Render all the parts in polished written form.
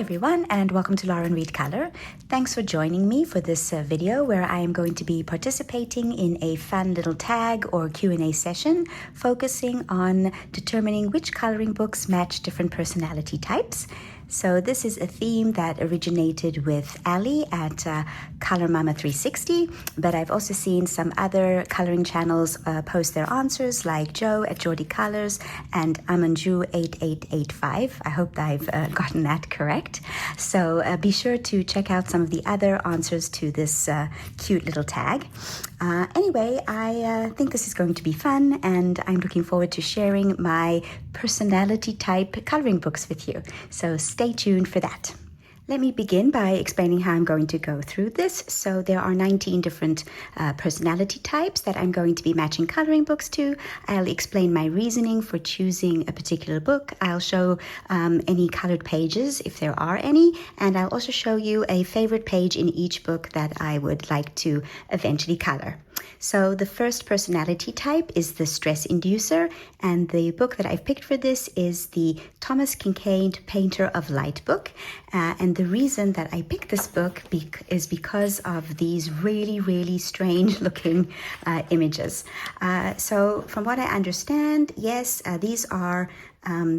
everyone, and welcome to Lauren Reed Color. Thanks for joining me for this video where I am going to be participating in a fun little tag or Q&A session focusing on determining which coloring books match different personality types. So this is a theme that originated with Ali at Color Mama 360, but I've also seen some other coloring channels post their answers, like Joe at Geordie Colors and Amanju 8885. I hope I've gotten that correct. So be sure to check out some of the other answers to this cute little tag. Anyway, I think this is going to be fun, and I'm looking forward to sharing my personality type coloring books with you. So stay tuned for that. Let me begin by explaining how I'm going to go through this. So there are 19 different personality types that I'm going to be matching coloring books to. I'll explain my reasoning for choosing a particular book. I'll show any colored pages if there are any, and I'll also show you a favorite page in each book that I would like to eventually color. So the first personality type is the Stress Inducer, and the book that I've picked for this is the Thomas Kincaid Painter of Light book. And the reason that I picked this book is because of these really strange looking images. So from what I understand, yes, these are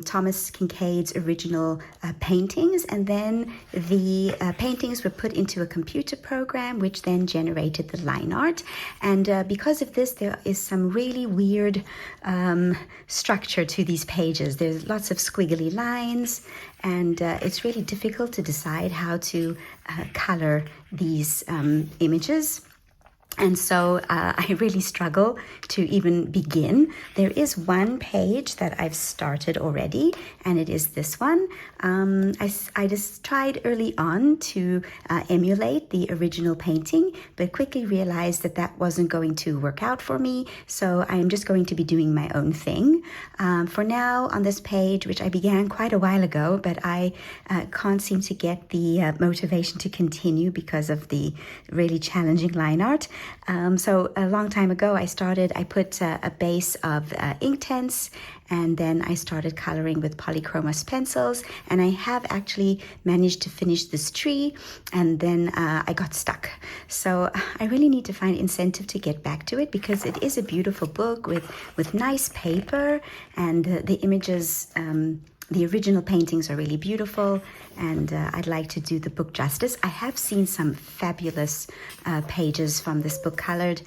Thomas Kincaid's original paintings, and then the paintings were put into a computer program which then generated the line art. And because of this, there is some really weird structure to these pages. There's lots of squiggly lines, and it's really difficult to decide how to color these images. And so I really struggle to even begin. There is one page that I've started already, and it is this one. I just tried early on to emulate the original painting, but quickly realized that that wasn't going to work out for me. So I'm just going to be doing my own thing. For now, on this page, which I began quite a while ago, but I can't seem to get the motivation to continue because of the really challenging line art. So a long time ago, I put a base of Inktense, and then I started coloring with polychromos pencils, and I have actually managed to finish this tree, and then I got stuck. So I really need to find incentive to get back to it, because it is a beautiful book with nice paper, and the images, the original paintings are really beautiful, and I'd like to do the book justice. I have seen some fabulous pages from this book colored.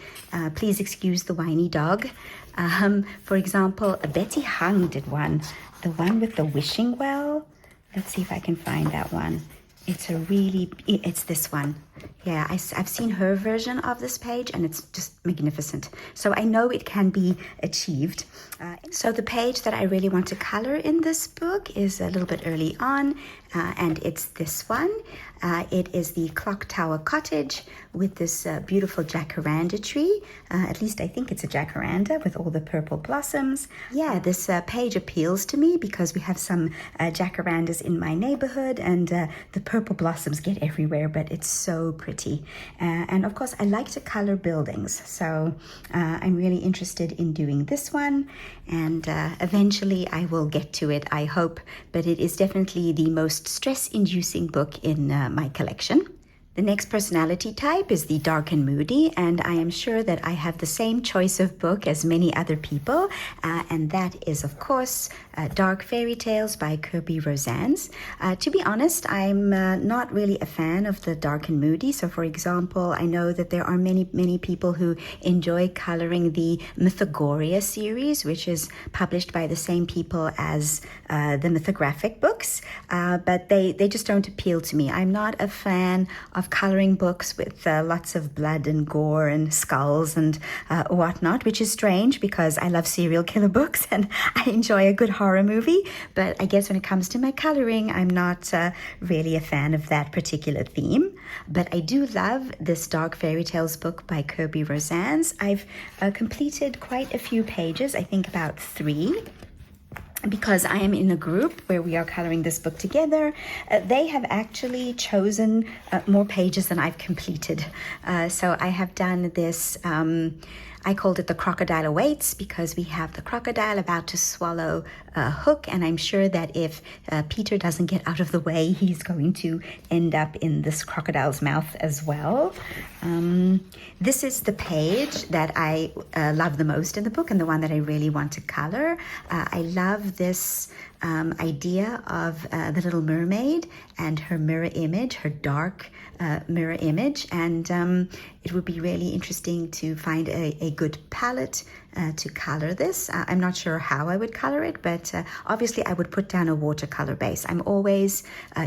Please excuse the whiny dog. For example, Betty Hung did one, the one with the wishing well. Let's see if I can find that one. It's this one. Yeah, I've seen her version of this page, and it's just magnificent. So I know it can be achieved. So the page that I really want to color in this book is a little bit early on, and it's this one. It is the Clock Tower Cottage with this beautiful jacaranda tree. At least I think it's a jacaranda with all the purple blossoms. Yeah, this page appeals to me because we have some jacarandas in my neighborhood, and the purple blossoms get everywhere, but it's so pretty. And of course, I like to color buildings, so I'm really interested in doing this one, and eventually I will get to it, I hope, but it is definitely the most stress-inducing book in my collection. The next personality type is the Dark and Moody, and I am sure that I have the same choice of book as many other people, and that is, of course, Dark Fairy Tales by Kirby Rosannes. To be honest, I'm not really a fan of the Dark and Moody. So, for example, I know that there are many people who enjoy coloring the Mythogoria series, which is published by the same people as the mythographic books, but they just don't appeal to me. I'm not a fan of coloring books with lots of blood and gore and skulls and whatnot, which is strange because I love serial killer books and I enjoy a good horror movie. But I guess when it comes to my coloring, I'm not really a fan of that particular theme. But I do love this Dark Fairy Tales book by Kirby Rosannes. I've completed quite a few pages, I think about 3. Because I am in a group where we are coloring this book together. They have actually chosen more pages than I've completed. So I have done this I called it The Crocodile Awaits because we have the crocodile about to swallow a hook, and I'm sure that if Peter doesn't get out of the way, he's going to end up in this crocodile's mouth as well. This is the page that I love the most in the book and the one that I really want to color. I love this idea of the Little Mermaid and her mirror image, her dark mirror image, and it would be really interesting to find a good palette to color this. I'm not sure how I would color it, but obviously I would put down a watercolor base. I'm always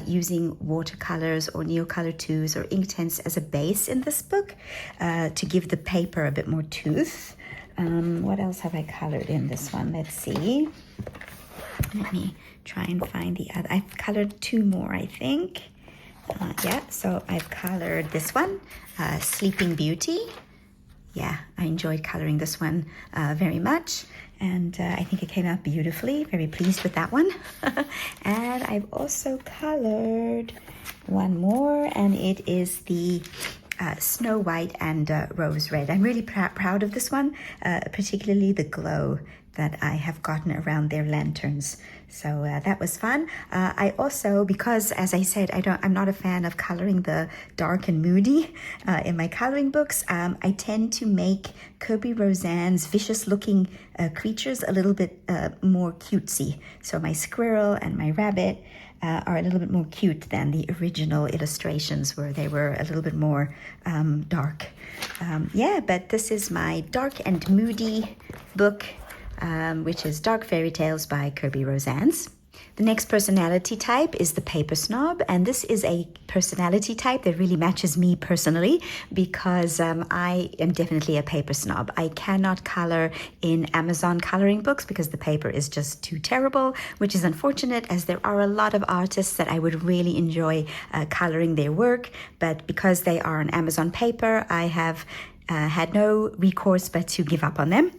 using watercolors or Neocolor 2s or Inktense as a base in this book to give the paper a bit more tooth. What else have I colored in this one? Let's see. Let me try and find the other. I've colored 2 more, I think. Yeah, so I've colored this one, Sleeping Beauty. Yeah, I enjoyed coloring this one very much, and I think it came out beautifully. Very pleased with that one. And I've also colored one more, and it is the Snow White and Rose Red. I'm really proud of this one, particularly the glow that I have gotten around their lanterns. So that was fun. I also, because as I said, I'm not a fan of coloring the dark and moody in my coloring books. I tend to make Kirby Roseanne's vicious looking creatures a little bit more cutesy. So my squirrel and my rabbit are a little bit more cute than the original illustrations where they were a little bit more dark. Yeah, but this is my dark and moody book, which is Dark Fairy Tales by Kirby Roseanne's. The next personality type is the Paper Snob, and this is a personality type that really matches me personally because I am definitely a paper snob. I cannot color in Amazon coloring books because the paper is just too terrible, which is unfortunate as there are a lot of artists that I would really enjoy coloring their work, but because they are on Amazon paper, I have had no recourse but to give up on them.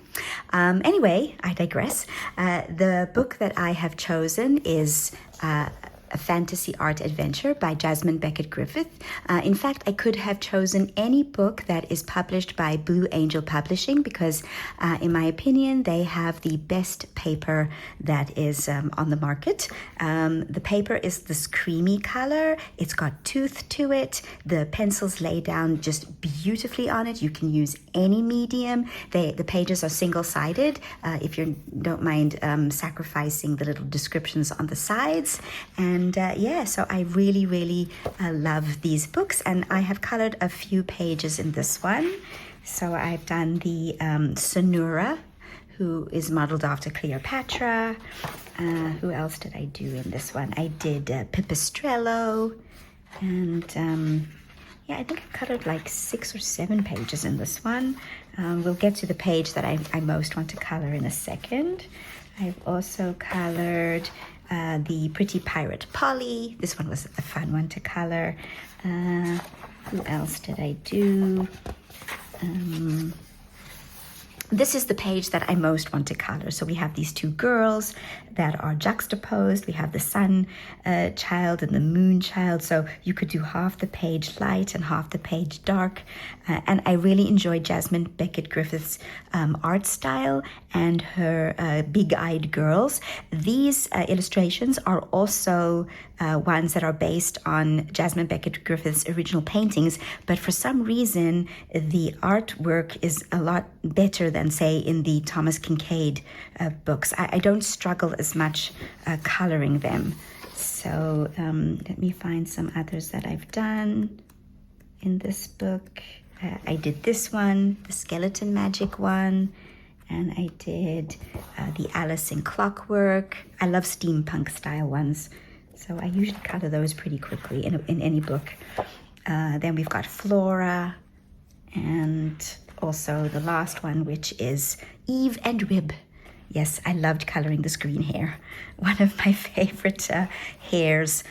Anyway, I digress. The book that I have chosen is a fantasy art adventure by Jasmine Beckett Griffith. In fact, I could have chosen any book that is published by Blue Angel Publishing because, in my opinion, they have the best paper that is on the market. The paper is this creamy color. It's got tooth to it. The pencils lay down just beautifully on it. You can use any medium. The pages are single-sided if you don't mind sacrificing the little descriptions on the sides. And yeah, so I really love these books, and I have colored a few pages in this one. So I've done the Sonura, who is modeled after Cleopatra. Who else did I do in this one? I did Pipistrello, and yeah, I think I colored like 6 or 7 pages in this one. We'll get to the page that I most want to color in a second. I've also colored the Pretty Pirate Polly. This one was a fun one to color. Who else did I do? This is the page that I most want to color. So we have these 2 girls that are juxtaposed. We have the sun child and the moon child. So you could do half the page light and half the page dark. And I really enjoyed Jasmine Beckett Griffith's art style and her big-eyed girls. These illustrations are also ones that are based on Jasmine Beckett Griffith's original paintings, but for some reason the artwork is a lot better than, say, in the Thomas Kincaid books. I don't struggle as much coloring them. So let me find some others that I've done in this book. I did this one, the Skeleton Magic one, and I did the Alice in Clockwork. I love steampunk style ones, so I usually color those pretty quickly in any book. Then we've got Flora, and also the last one, which is Eve and Rib. Yes, I loved coloring this green hair. One of my favorite hairs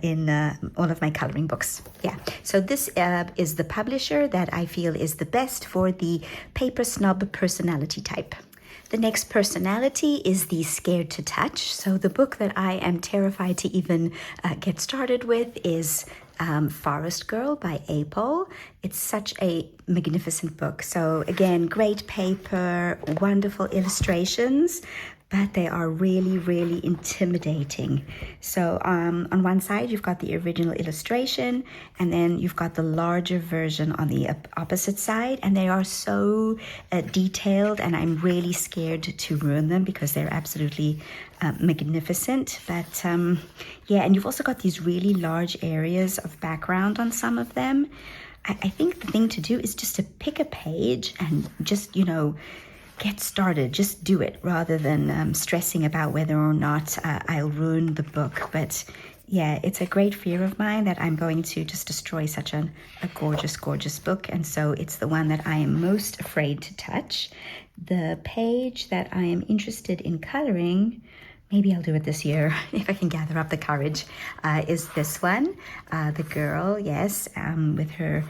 in all of my coloring books. Yeah, so this is the publisher that I feel is the best for the Paper Snob personality type. The next personality is the Scared to Touch. So the book that I am terrified to even get started with is Forest Girl by April. It's such a magnificent book. So again, great paper, wonderful illustrations, but they are really, really intimidating. So on one side, you've got the original illustration, and then you've got the larger version on the opposite side, and they are so detailed, and I'm really scared to ruin them because they're absolutely magnificent. But yeah, and you've also got these really large areas of background on some of them. I think the thing to do is just to pick a page and just, get started, just do it rather than stressing about whether or not I'll ruin the book. But yeah, it's a great fear of mine that I'm going to just destroy such a gorgeous, gorgeous book. And so it's the one that I am most afraid to touch. The page that I am interested in coloring, maybe I'll do it this year if I can gather up the courage, is this one. The girl, yes, with her...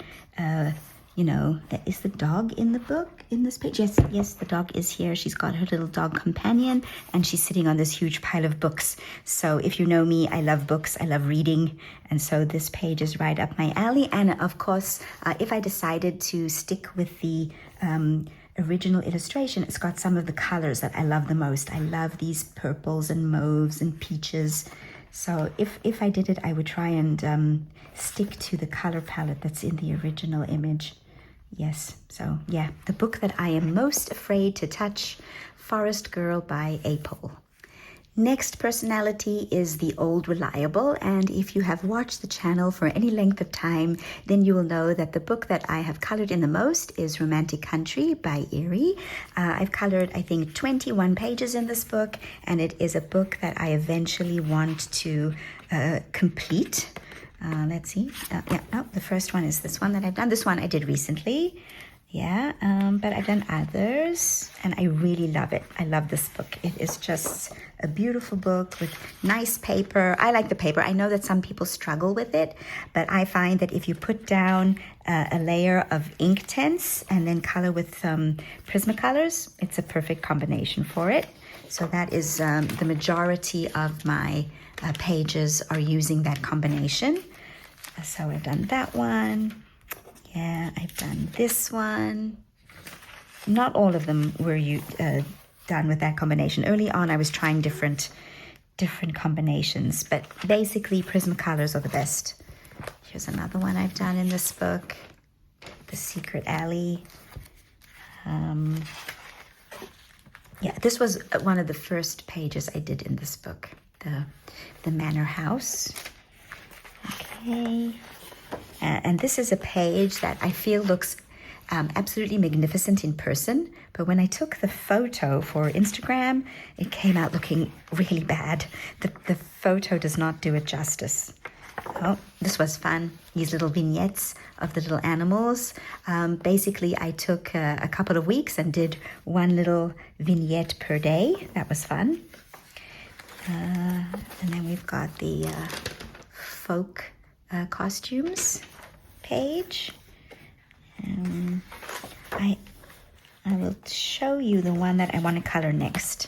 is the dog in the book, in this page? Yes, the dog is here. She's got her little dog companion, and she's sitting on this huge pile of books. So if you know me, I love books, I love reading, and so this page is right up my alley. And of course, if I decided to stick with the original illustration, it's got some of the colors that I love the most. I love these purples and mauves and peaches. So if I did it, I would try and stick to the color palette that's in the original image. Yes, so yeah, the book that I am most afraid to touch, Forest Girl by April. Next personality is the old reliable, and if you have watched the channel for any length of time, then you will know that the book that I have colored in the most is Romantic Country by Erie. I've colored, I think, 21 pages in this book, and it is a book that I eventually want to complete. Let's see. The first one is this one that I've done. This one I did recently. Yeah, but I've done others, and I really love it. I love this book. It is just a beautiful book with nice paper. I like the paper. I know that some people struggle with it, but I find that if you put down a layer of ink tints and then color with Prismacolors, it's a perfect combination for it. So that is the majority of my pages are using that combination. So I've done that one. Yeah, I've done this one. Not all of them were done with that combination. Early on, I was trying different combinations, but basically Prismacolors are the best. Here's another one I've done in this book, The Secret Alley. Yeah, this was one of the first pages I did in this book, the Manor House. Okay. And this is a page that I feel looks absolutely magnificent in person, but when I took the photo for Instagram, it came out looking really bad. The photo does not do it justice. Oh, this was fun. These little vignettes of the little animals. Basically, I took a couple of weeks and did one little vignette per day. That was fun. And then we've got the folk costumes page. I will show you the one that I want to color next.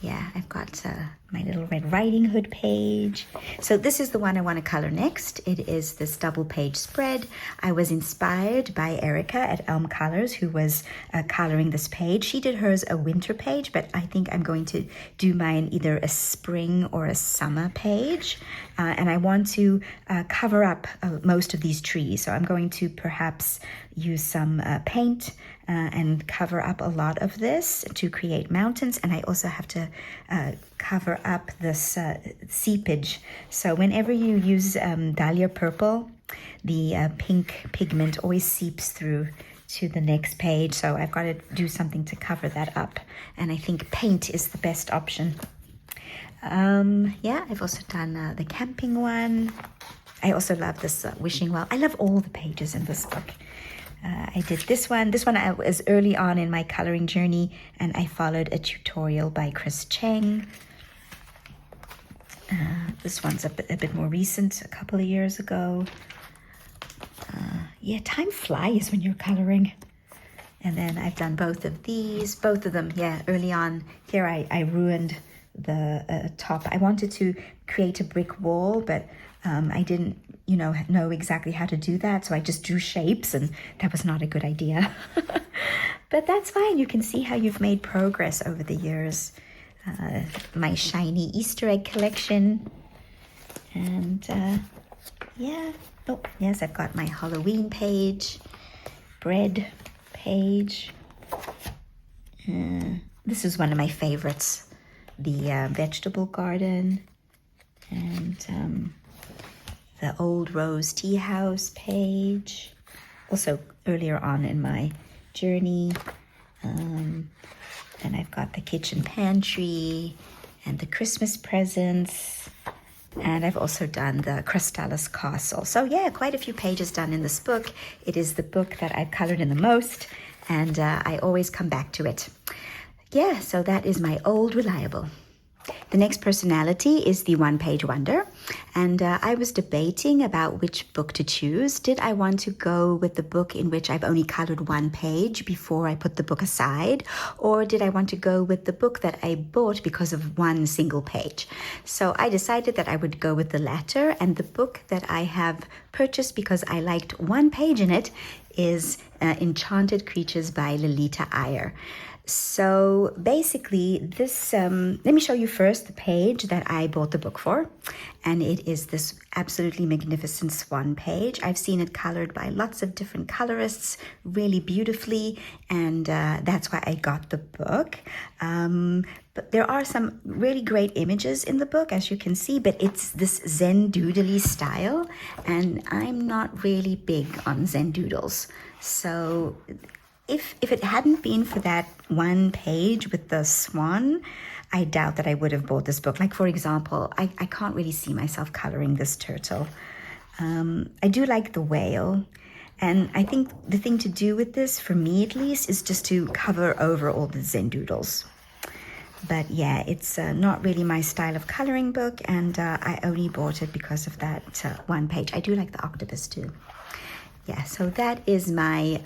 Yeah, I've got my little Red Riding Hood page. So this is the one I want to color next. It is this double page spread. I was inspired by Erica at Elm Colors, who was coloring this page. She did hers a winter page, but I think I'm going to do mine either a spring or a summer page. And I want to cover up most of these trees. So I'm going to perhaps use some paint and cover up a lot of this to create mountains. And I also have to cover up this seepage. So whenever you use Dahlia Purple, the pink pigment always seeps through to the next page. So I've got to do something to cover that up. And I think paint is the best option. Yeah, I've also done the camping one. I also love this wishing well. I love all the pages in this book. I did this one. This one I was early on in my coloring journey, and I followed a tutorial by Chris Cheng. This one's a bit more recent, a couple of years ago. Yeah, time flies when you're coloring. And then I've done both of these, both of them, yeah, early on. Here I ruined the top. I wanted to create a brick wall, but I didn't know exactly how to do that. So I just drew shapes, and that was not a good idea. But that's fine. You can see how you've made progress over the years. My shiny Easter egg collection. And yeah. Oh, yes, I've got my Halloween page, bread page. This is one of my favorites, the vegetable garden, and the old rose tea house page. Also earlier on in my journey. And I've got the kitchen pantry and the Christmas presents. And I've also done the Crystallis Castle. So yeah, quite a few pages done in this book. It is the book that I've colored in the most, and I always come back to it. Yeah, so that is my old reliable. The next personality is the one-page wonder, and I was debating about which book to choose. Did I want to go with the book in which I've only colored one page before I put the book aside, or did I want to go with the book that I bought because of one single page? So I decided that I would go with the latter, and the book that I have purchased because I liked one page in it is Enchanted Creatures by Lolita Iyer. So basically this, let me show you first the page that I bought the book for. And it is this absolutely magnificent swan page. I've seen it colored by lots of different colorists really beautifully. And that's why I got the book. But there are some really great images in the book, as you can see, but it's this Zen doodly style. And I'm not really big on Zen doodles. So if it hadn't been for that one page with the swan, I doubt that I would have bought this book. Like, for example, I can't really see myself coloring this turtle. I do like the whale. And I think the thing to do with this, for me at least, is just to cover over all the Zen doodles. But yeah, it's not really my style of coloring book, and I only bought it because of that one page. I do like the octopus too. Yeah, so that is my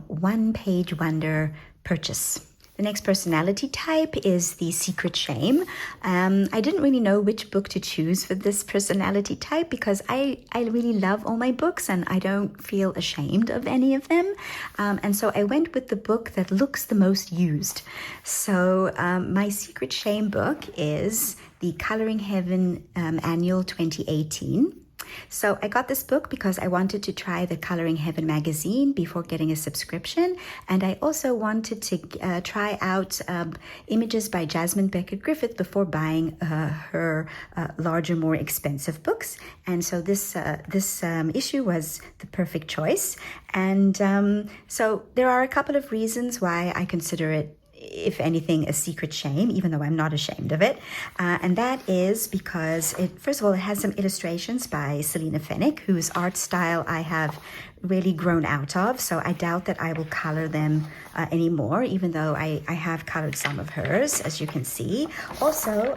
one-page wonder purchase. The next personality type is the secret shame. I didn't really know which book to choose for this personality type because I really love all my books and I don't feel ashamed of any of them. And so I went with the book that looks the most used. So my secret shame book is the Coloring Heaven Annual 2018. So I got this book because I wanted to try the Coloring Heaven magazine before getting a subscription. And I also wanted to try out images by Jasmine Beckett Griffith before buying her larger, more expensive books. And so this issue was the perfect choice. And so there are a couple of reasons why I consider it, if anything, a secret shame, even though I'm not ashamed of it. And that is because, first of all, it has some illustrations by Selena Fennick, whose art style I have really grown out of. So I doubt that I will color them anymore, even though I have colored some of hers, as you can see. Also,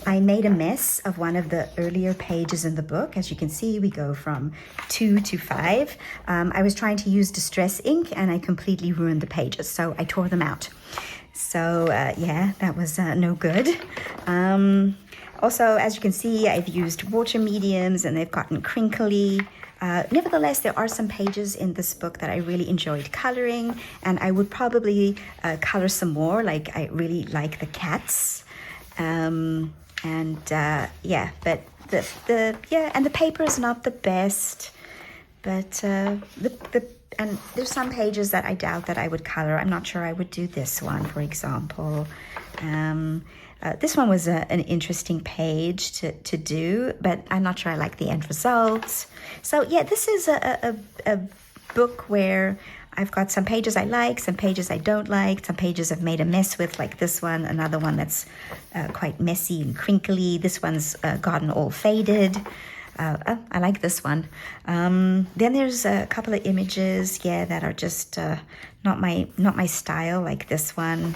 I made a mess of one of the earlier pages in the book. As you can see, we go from 2 to 5. I was trying to use Distress ink, and I completely ruined the pages, so I tore them out. So yeah, that was no good. Also, as you can see, I've used water mediums and they've gotten crinkly. Nevertheless, there are some pages in this book that I really enjoyed coloring, and I would probably color some more. Like, I really like the cats. Yeah, but the paper is not the best, but and there's some pages that I doubt that I would color. I'm not sure I would do this one, for example. This one was an interesting page to do, but I'm not sure I like the end results. So yeah, this is a book where I've got some pages I like, some pages I don't like, some pages I've made a mess with, like this one, another one that's quite messy and crinkly. This one's gotten all faded. I like this one. Then there's a couple of images, yeah, that are just not my style, like this one.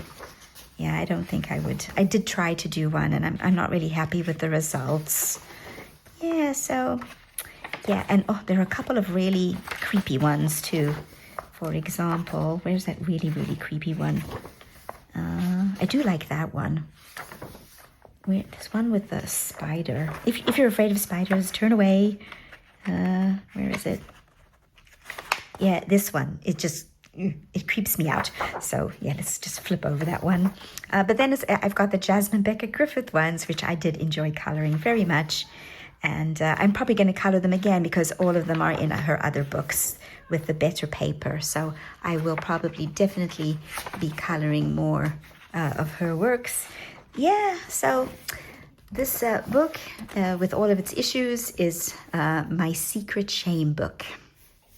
Yeah, I don't think I would. I did try to do one, and I'm not really happy with the results. Yeah, so yeah, and there are a couple of really creepy ones too. For example, where's that really, really creepy one? I do like that one. There's one with the spider. If you're afraid of spiders, turn away. Where is it? Yeah, this one. It creeps me out. So yeah, let's just flip over that one. But then I've got the Jasmine Becker Griffith ones, which I did enjoy coloring very much. And I'm probably going to color them again because all of them are in her other books with the better paper. So I will probably definitely be coloring more of her works. Yeah, so this book with all of its issues is my secret shame book.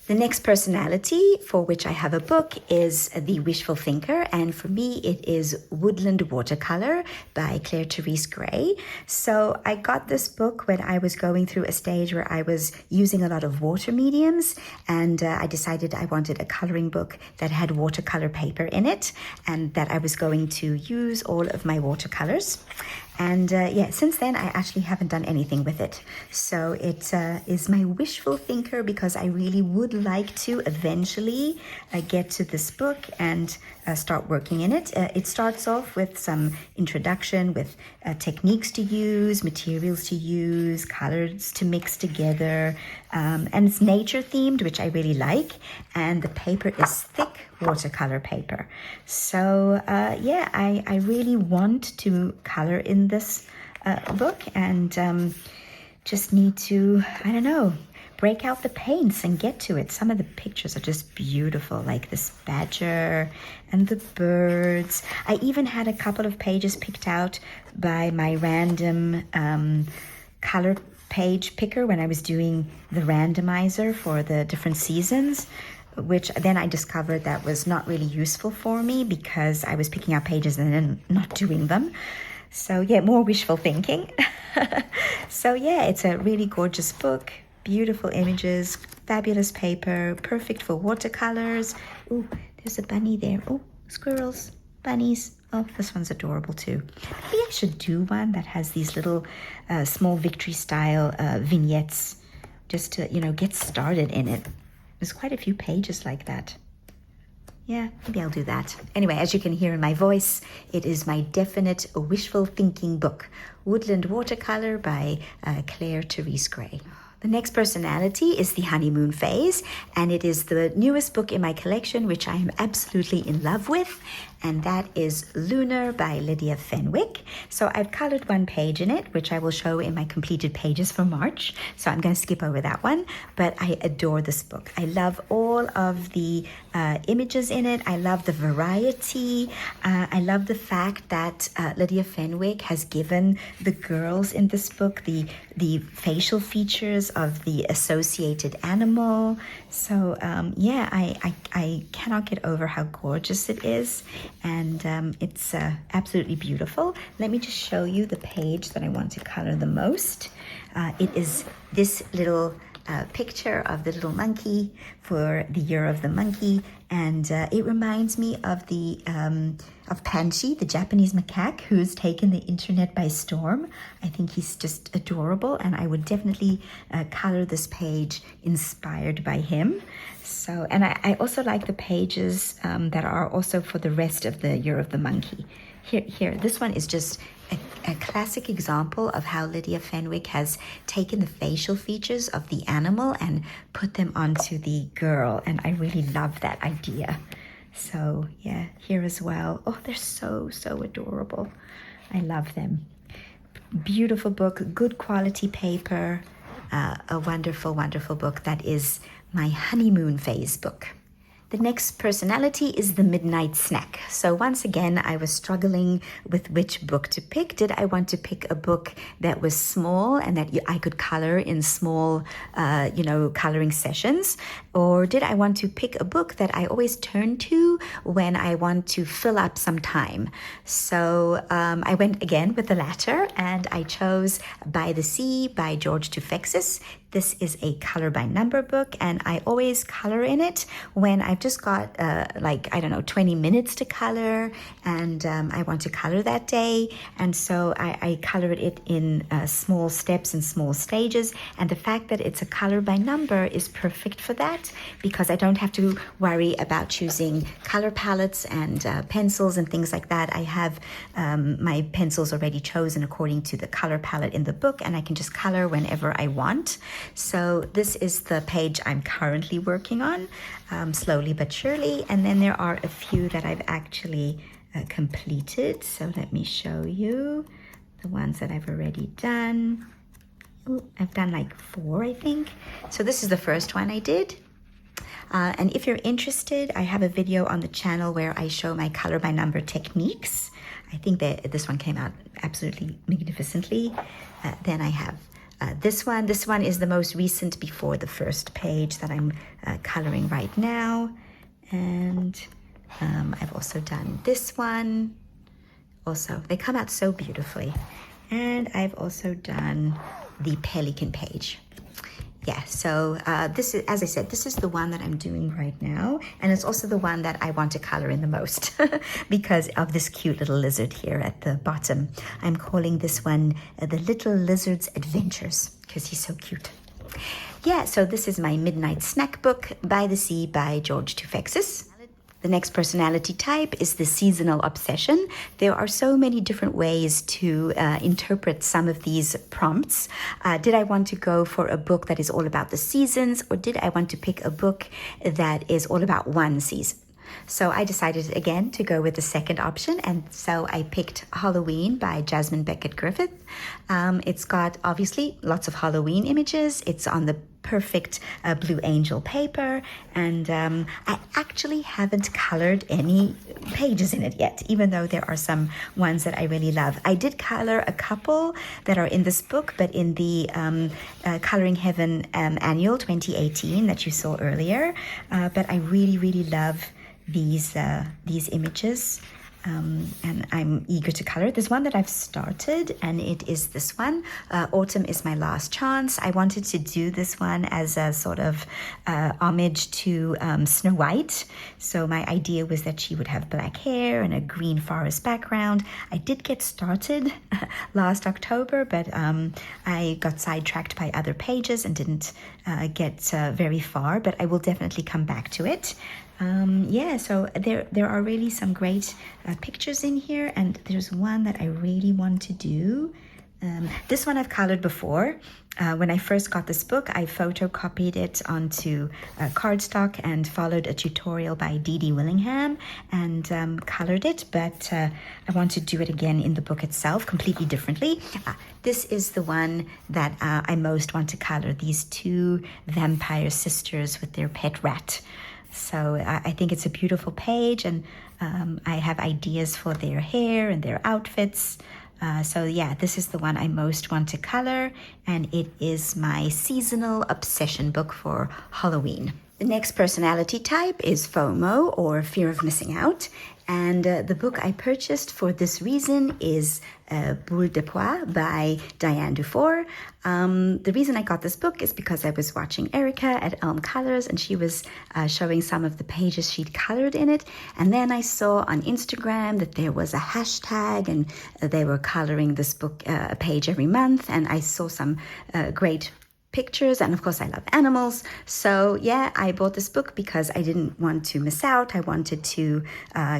The next personality for which I have a book is the Wishful Thinker, and for me it is Woodland Watercolor by Claire Therese Gray. So I got this book when I was going through a stage where I was using a lot of water mediums, and I decided I wanted a coloring book that had watercolor paper in it and that I was going to use all of my watercolors. And yeah, since then, I actually haven't done anything with it. So it is my wishful thinker because I really would like to eventually get to this book and start working in it. It starts off with some introduction with techniques to use, materials to use, colors to mix together. And it's nature themed, which I really like. And the paper is thick watercolor paper. So yeah, I really want to color in this book and just need to, I don't know, break out the paints and get to it. Some of the pictures are just beautiful, like this badger and the birds. I even had a couple of pages picked out by my random color page picker when I was doing the randomizer for the different seasons, which then I discovered that was not really useful for me because I was picking out pages and then not doing them. So yeah, more wishful thinking. So yeah, it's a really gorgeous book, beautiful images, fabulous paper, perfect for watercolors. Oh, there's a bunny there. Oh, squirrels, bunnies. Oh, this one's adorable too. Maybe I should do one that has these little small victory style vignettes just to, you know, get started in it. There's quite a few pages like that. Yeah, maybe I'll do that. Anyway, as you can hear in my voice, it is my definite wishful thinking book, Woodland Watercolor by Claire Therese Gray. The next personality is the Honeymoon Phase, and it is the newest book in my collection, which I am absolutely in love with, and that is Lunar by Lydia Fenwick. So I've colored one page in it, which I will show in my completed pages for March. So I'm going to skip over that one, but I adore this book. I love all of the images in it. I love the variety. I love the fact that Lydia Fenwick has given the girls in this book the facial features of the associated animal. So yeah, I cannot get over how gorgeous it is, and it's absolutely beautiful. Let me just show you the page that I want to color the most. It is this little picture of the little monkey for the Year of the Monkey, and it reminds me of the of Panchi, the Japanese macaque who's taken the internet by storm. I think he's just adorable, and I would definitely color this page inspired by him. So, and I also like the pages that are also for the rest of the Year of the Monkey. Here, this one is just a classic example of how Lydia Fenwick has taken the facial features of the animal and put them onto the girl, and I really love that idea. So yeah, here as well. Oh, they're so adorable. I love them. Beautiful book, good quality paper, a wonderful book. That is my Honeymoon Phase book. The next personality is the Midnight Snack. So once again, I was struggling with which book to pick. Did I want to pick a book that was small and that I could color in small, coloring sessions? Or did I want to pick a book that I always turn to when I want to fill up some time? So I went again with the latter, and I chose By the Sea by George Tufeksis. This is a color by number book, and I always color in it when I've just got 20 minutes to color, and I want to color that day. And so I color it in small steps and small stages. And the fact that it's a color by number is perfect for that, because I don't have to worry about choosing color palettes and pencils and things like that. I have my pencils already chosen according to the color palette in the book, and I can just color whenever I want. So this is the page I'm currently working on, slowly but surely. And then there are a few that I've actually completed. So let me show you the ones that I've already done. Ooh, I've done like 4, I think. So this is the first one I did. And if you're interested, I have a video on the channel where I show my color by number techniques. I think that this one came out absolutely magnificently. Then I have this one. This one is the most recent before the first page that I'm coloring right now. And I've also done this one. Also, they come out so beautifully. And I've also done the pelican page. Yeah, so this is, as I said, this is the one that I'm doing right now. And it's also the one that I want to color in the most because of this cute little lizard here at the bottom. I'm calling this one The Little Lizard's Adventures because he's so cute. Yeah, so this is my Midnight Snack Book by the Sea by George Tufexis. The next personality type is the seasonal obsession. There are so many different ways to interpret some of these prompts. Did I want to go for a book that is all about the seasons, or did I want to pick a book that is all about one season? So I decided again to go with the second option, and so I picked Halloween by Jasmine Beckett Griffith. It's got obviously lots of Halloween images. It's on the perfect Blue Angel paper, and I actually haven't colored any pages in it yet, even though there are some ones that I really love. I did color a couple that are in this book, but in the Coloring Heaven Annual 2018 that you saw earlier. But I really love these images. And I'm eager to color. There's one that I've started, and it is this one. Autumn is My Last Chance. I wanted to do this one as a sort of homage to Snow White. So my idea was that she would have black hair and a green forest background. I did get started last October, but I got sidetracked by other pages and didn't get very far, but I will definitely come back to it. Yeah, so there are really some great pictures in here, and there's one that I really want to do. This one I've colored before. When I first got this book, I photocopied it onto cardstock and followed a tutorial by Dee Dee Willingham and colored it, but I want to do it again in the book itself, completely differently. This is the one that I most want to color, these 2 vampire sisters with their pet rat. So I think it's a beautiful page, and I have ideas for their hair and their outfits. So yeah, this is the one I most want to color, and it is my seasonal obsession book for Halloween. The next personality type is FOMO, or fear of missing out. And the book I purchased for this reason is Boule de Pois by Diane Dufour. The reason I got this book is because I was watching Erica at Elm Colors, and she was showing some of the pages she'd colored in it. And then I saw on Instagram that there was a hashtag, and they were coloring this book a page every month. And I saw some great pictures, and of course I love animals. So yeah, I bought this book because I didn't want to miss out. I wanted to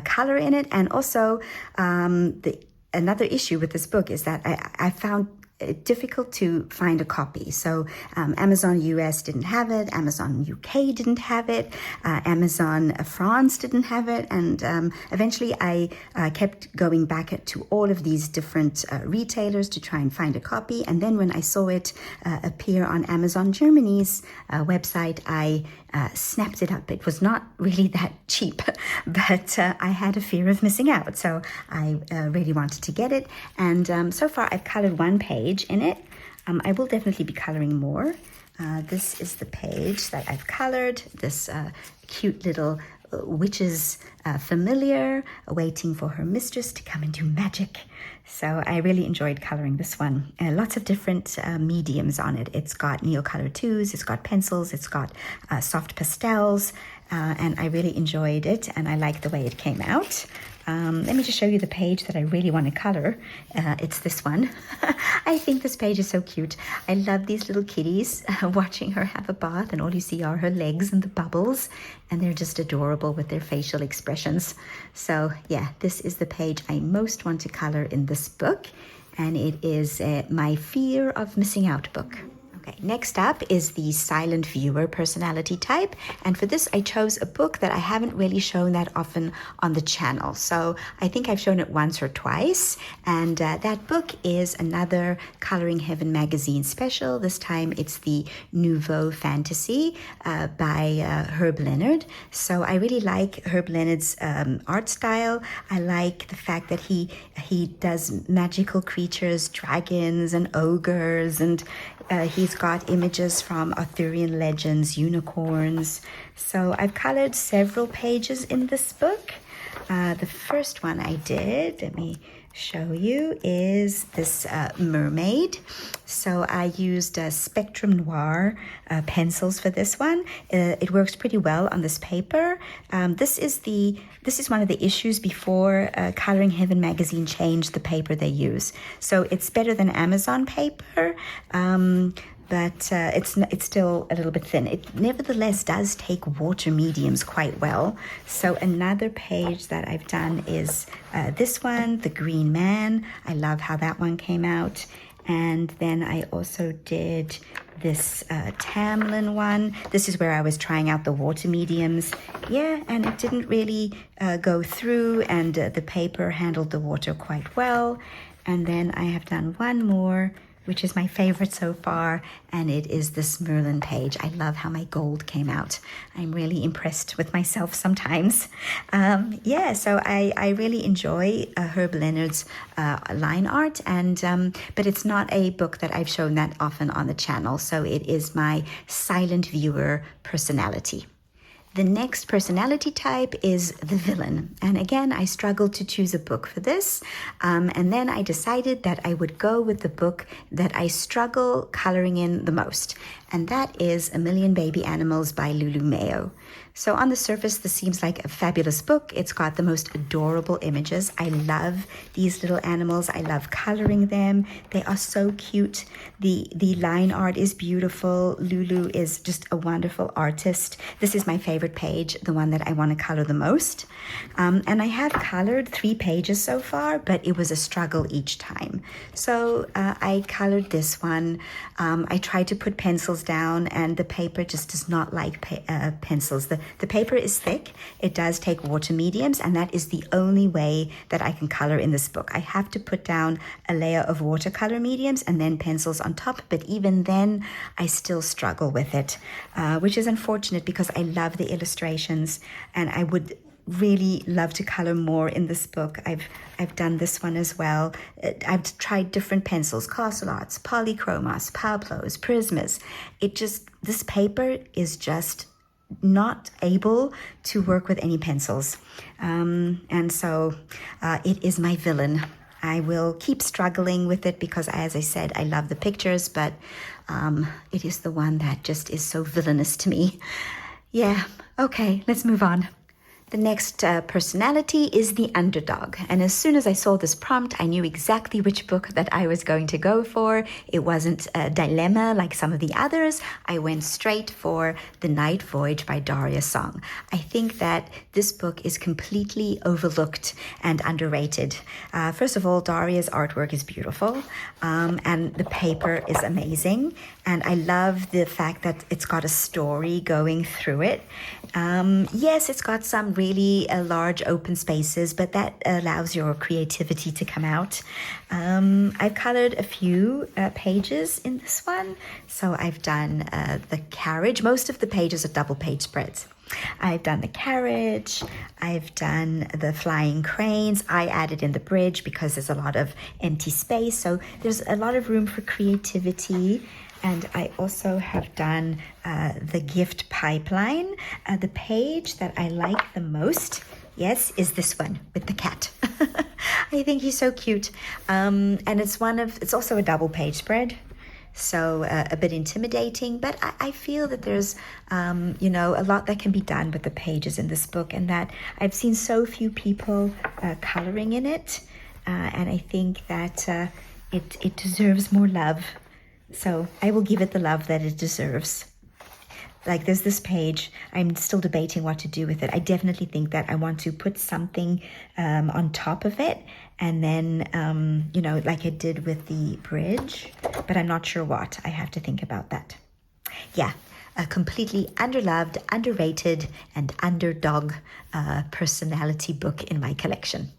color in it. And also another issue with this book is that I found it difficult to find a copy. So Amazon US didn't have it, Amazon UK didn't have it, Amazon France didn't have it, and eventually I kept going back to all of these different retailers to try and find a copy. And then when I saw it appear on Amazon Germany's website, I snapped it up. It was not really that cheap, but I had a fear of missing out. So I really wanted to get it. And so far I've colored 1 page in it. I will definitely be coloring more. This is the page that I've colored, this cute little witch's familiar waiting for her mistress to come and do magic. So I really enjoyed coloring this one. Lots of different mediums on it. It's got Neocolor 2s, it's got pencils, it's got soft pastels, and I really enjoyed it, and I like the way it came out. Let me just show you the page that I really want to color. It's this one. I think this page is so cute. I love these little kitties watching her have a bath, and all you see are her legs and the bubbles, and they're just adorable with their facial expressions. So yeah, this is the page I most want to color in this book, and it is my fear of missing out book. Okay, next up is the silent viewer personality type. And for this, I chose a book that I haven't really shown that often on the channel. So I think I've shown it once or twice. And that book is another Coloring Heaven magazine special. This time it's the Nouveau Fantasy by Herb Leonard. So I really like Herb Leonard's art style. I like the fact that he does magical creatures, dragons and ogres, and he's got images from Arthurian legends, unicorns. So I've colored several pages in this book. The first one I did, let me show you, is this mermaid. So I used Spectrum Noir pencils for this one. It works pretty well on this paper. This is one of the issues before Coloring Heaven magazine changed the paper they use. So it's better than Amazon paper. But it's still a little bit thin. It nevertheless does take water mediums quite well. So another page that I've done is this one, The Green Man. I love how that one came out. And then I also did this Tamlin one. This is where I was trying out the water mediums. Yeah, and it didn't really go through, and the paper handled the water quite well. And then I have done one more, which is my favorite so far, and it is this Merlin page. I love how my gold came out. I'm really impressed with myself sometimes. Yeah, so I really enjoy Herb Leonard's line art, and but it's not a book that I've shown that often on the channel, so it is my silent viewer personality. The next personality type is the villain. And again, I struggled to choose a book for this. And then I decided that I would go with the book that I struggle coloring in the most. And that is A Million Baby Animals by Lulu Mayo. So on the surface, this seems like a fabulous book. It's got the most adorable images. I love these little animals. I love coloring them. They are so cute. The line art is beautiful. Lulu is just a wonderful artist. This is my favorite page, the one that I want to color the most. And I have colored 3 pages so far, but it was a struggle each time. So I colored this one. I tried to put pencils down, and the paper just does not like pencils. The paper is thick. It does take water mediums, and that is the only way that I can color in this book. I have to put down a layer of watercolor mediums and then pencils on top, but even then I still struggle with it, which is unfortunate because I love the illustrations and I would really love to color more in this book. I've done this one as well. I've tried different pencils, Castle Arts, Polychromos, Pablos, Prismas. This paper is just not able to work with any pencils. And so it is my villain. I will keep struggling with it because, as I said, I love the pictures, but it is the one that just is so villainous to me. Yeah, okay, let's move on. The next personality is the underdog. And as soon as I saw this prompt, I knew exactly which book that I was going to go for. It wasn't a dilemma like some of the others. I went straight for The Night Voyage by Daria Song. I think that this book is completely overlooked and underrated. First of all, Daria's artwork is beautiful, and the paper is amazing. And I love the fact that it's got a story going through it. Yes, it's got some really large open spaces, but that allows your creativity to come out. I've colored a few pages in this one. So I've done the carriage. Most of the pages are double page spreads. I've done the carriage. I've done the flying cranes. I added in the bridge because there's a lot of empty space. So there's a lot of room for creativity. And I also have done the gift pipeline. The page that I like the most, yes, is this one with the cat. I think he's so cute. And it's also a double page spread. So a bit intimidating, but I feel that there's, a lot that can be done with the pages in this book, and that I've seen so few people coloring in it. And I think that it deserves more love. So I will give it the love that it deserves. like there's this page, I'm still debating what to do with it. I definitely think that I want to put something on top of it, and then, you know, like I did with the bridge, but I'm not sure what. I have to think about that. Yeah, a completely underloved, underrated, and underdog personality book in my collection.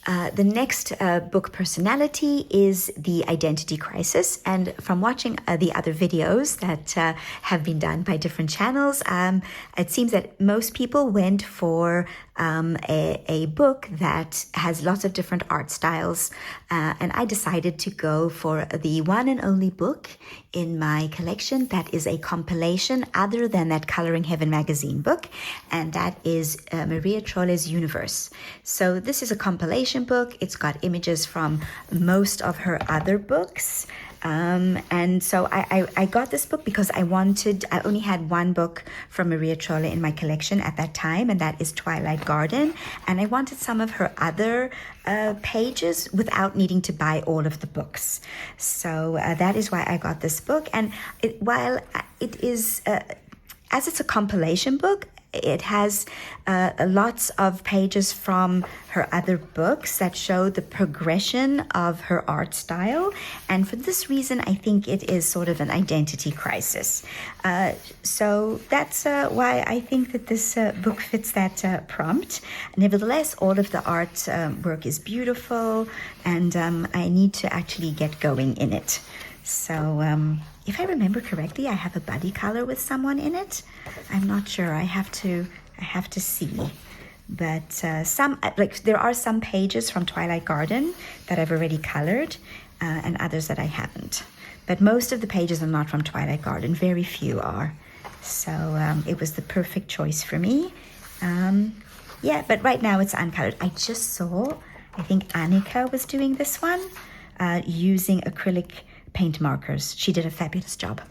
The next book personality is The Identity Crisis. And from watching the other videos that have been done by different channels, it seems that most people went for a book that has lots of different art styles. And I decided to go for the one and only book in my collection that is a compilation other than that Coloring Heaven magazine book, and that is Maria Trolle's Universe. So this is a compilation book. It's got images from most of her other books. And so I got this book because I only had one book from Maria Trolle in my collection at that time, and that is Twilight Garden. And I wanted some of her other pages without needing to buy all of the books. So that is why I got this book. And while it is, as it's a compilation book, it has lots of pages from her other books that show the progression of her art style. And for this reason, I think it is sort of an identity crisis. So that's why I think that this book fits that prompt. Nevertheless, all of the art work is beautiful, and I need to actually get going in it. So if I remember correctly, I have a buddy color with someone in it. I'm not sure. I have to see. But there are some pages from Twilight Garden that I've already colored, and others that I haven't. But most of the pages are not from Twilight Garden. Very few are. So it was the perfect choice for me. Yeah, but right now it's uncolored. I just saw, I think Annika was doing this one using acrylic paint markers. She did a fabulous job.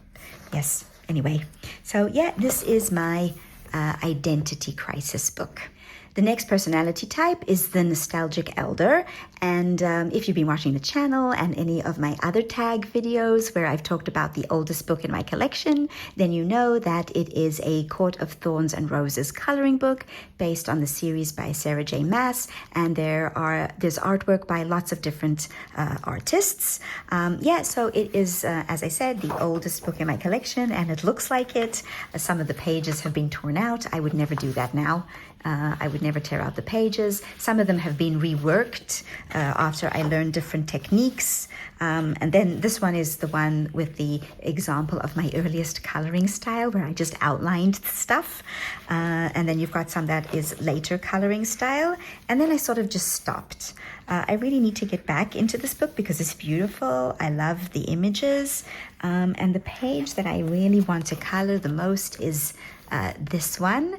Yes, anyway. So yeah, this is my identity crisis book. The next personality type is the nostalgic elder. And if you've been watching the channel and any of my other tag videos where I've talked about the oldest book in my collection, then you know that it is a Court of Thorns and Roses coloring book based on the series by Sarah J. Maas. And there's artwork by lots of different artists. So it is, as I said, the oldest book in my collection, and it looks like it. Some of the pages have been torn out. I would never do that now. I would never tear out the pages. Some of them have been reworked after I learned different techniques. And then this one is the one with the example of my earliest coloring style where I just outlined the stuff. And then you've got some that is later coloring style. And then I sort of just stopped. I really need to get back into this book because it's beautiful. I love the images. And the page that I really want to color the most is this one.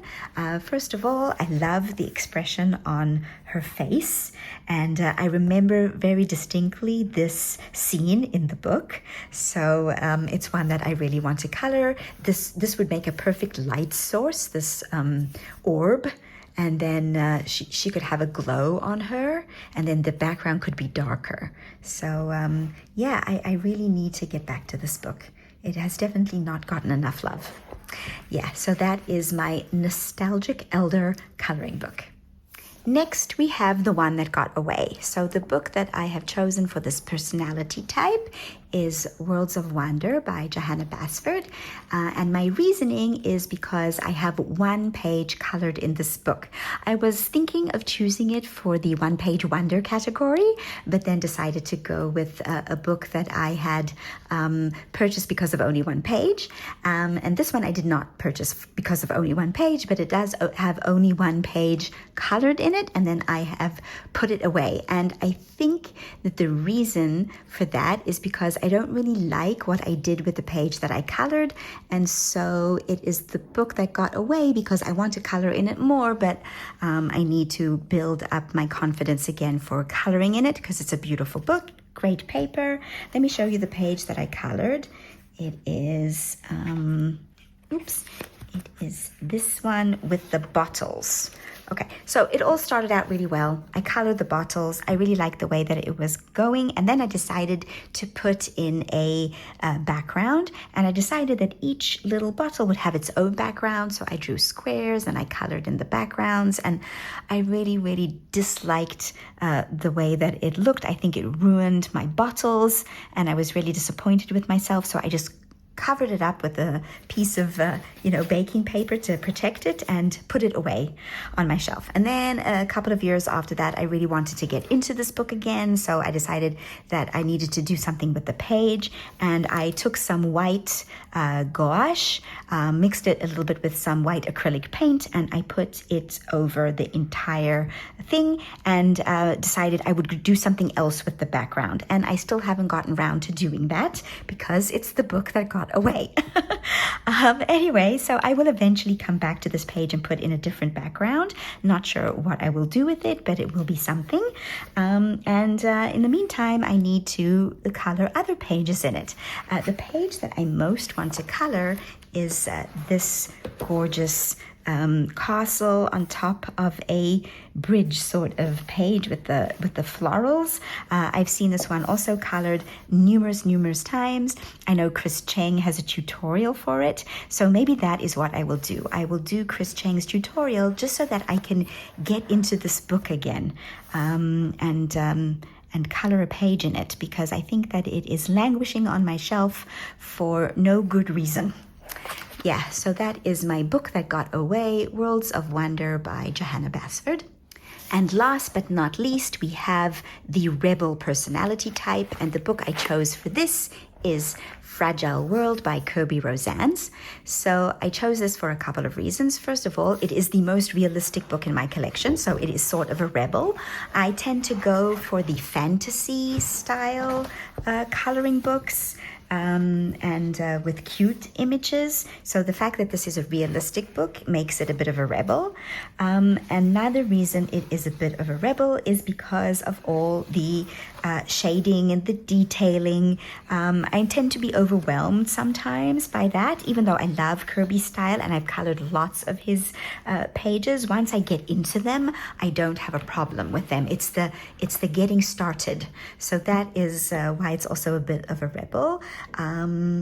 First of all, I love the expression on her face, and I remember very distinctly this scene in the book. So it's one that I really want to color. This would make a perfect light source, this orb. And then she could have a glow on her, and then the background could be darker. So I really need to get back to this book. It has definitely not gotten enough love. Yeah, so that is my nostalgic elder coloring book. Next, we have the one that got away. So the book that I have chosen for this personality type is Worlds of Wonder by Johanna Basford. And my reasoning is because I have one page colored in this book. I was thinking of choosing it for the one-page wonder category, but then decided to go with a book that I had purchased because of only one page. And this one I did not purchase because of only one page, but it does have only one page colored in it, and then I have put it away. And I think that the reason for that is because I don't really like what I did with the page that I colored, and so it is the book that got away because I want to color in it more, but I need to build up my confidence again for coloring in it because it's a beautiful book, great paper. Let me show you the page that I colored. It is, it is this one with the bottles. Okay, so it all started out really well. I colored the bottles. I really liked the way that it was going. And then I decided to put in a background. And I decided that each little bottle would have its own background. So I drew squares and I colored in the backgrounds. And I really, really disliked the way that it looked. I think it ruined my bottles. And I was really disappointed with myself. So I just covered it up with a piece of, baking paper to protect it and put it away on my shelf. And then a couple of years after that, I really wanted to get into this book again. So I decided that I needed to do something with the page. And I took some white gouache, mixed it a little bit with some white acrylic paint, and I put it over the entire thing and decided I would do something else with the background. And I still haven't gotten around to doing that because it's the book that got away. Anyway, so I will eventually come back to this page and put in a different background. Not sure what I will do with it, but it will be something. And in the meantime, I need to color other pages in it. The page that I most want to color is this gorgeous castle on top of a bridge sort of page with the florals. I've seen this one also colored numerous times. I know Chris Cheng has a tutorial for it, so maybe that is what I will do. I will do Chris Cheng's tutorial just so that I can get into this book again and color a page in it, because I think that it is languishing on my shelf for no good reason. Yeah, so that is my book that got away, Worlds of Wonder by Johanna Basford. And last but not least, we have the rebel personality type, and the book I chose for this is Fragile World by Kirby Rosans. So I chose this for a couple of reasons. First of all, it is the most realistic book in my collection, so it is sort of a rebel. I tend to go for the fantasy style coloring books. With cute images. So the fact that this is a realistic book makes it a bit of a rebel. Another reason it is a bit of a rebel is because of all the shading and the detailing. I tend to be overwhelmed sometimes by that, even though I love Kirby's style and I've colored lots of his pages. Once I get into them, I don't have a problem with them. It's the getting started. So that is why it's also a bit of a rebel.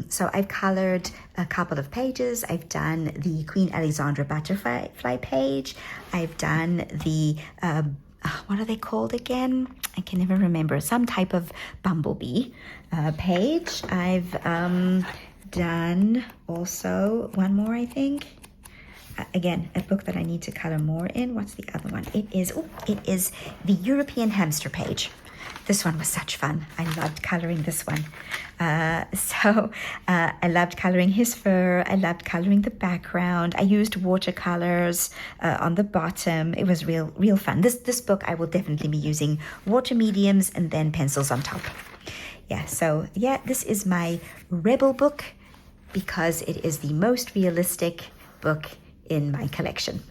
So I've colored a couple of pages. I've done the Queen Alexandra butterfly page. I've done the, what are they called again? I can never remember. Some type of bumblebee page. I've done also one more, I think. Again, a book that I need to color more in. What's the other one? It is the European hamster page. This one was such fun. I loved coloring this one. I loved coloring his fur. I loved coloring the background. I used watercolors on the bottom. It was real fun. This book I will definitely be using water mediums and then pencils on top. This is my rebel book because it is the most realistic book in my collection.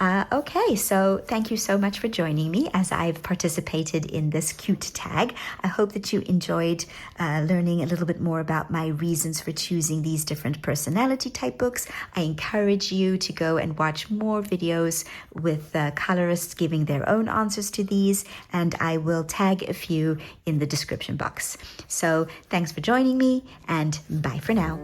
Okay, so thank you so much for joining me as I've participated in this cute tag. I hope that you enjoyed learning a little bit more about my reasons for choosing these different personality type books. I encourage you to go and watch more videos with colorists giving their own answers to these, and I will tag a few in the description box. So thanks for joining me, and bye for now.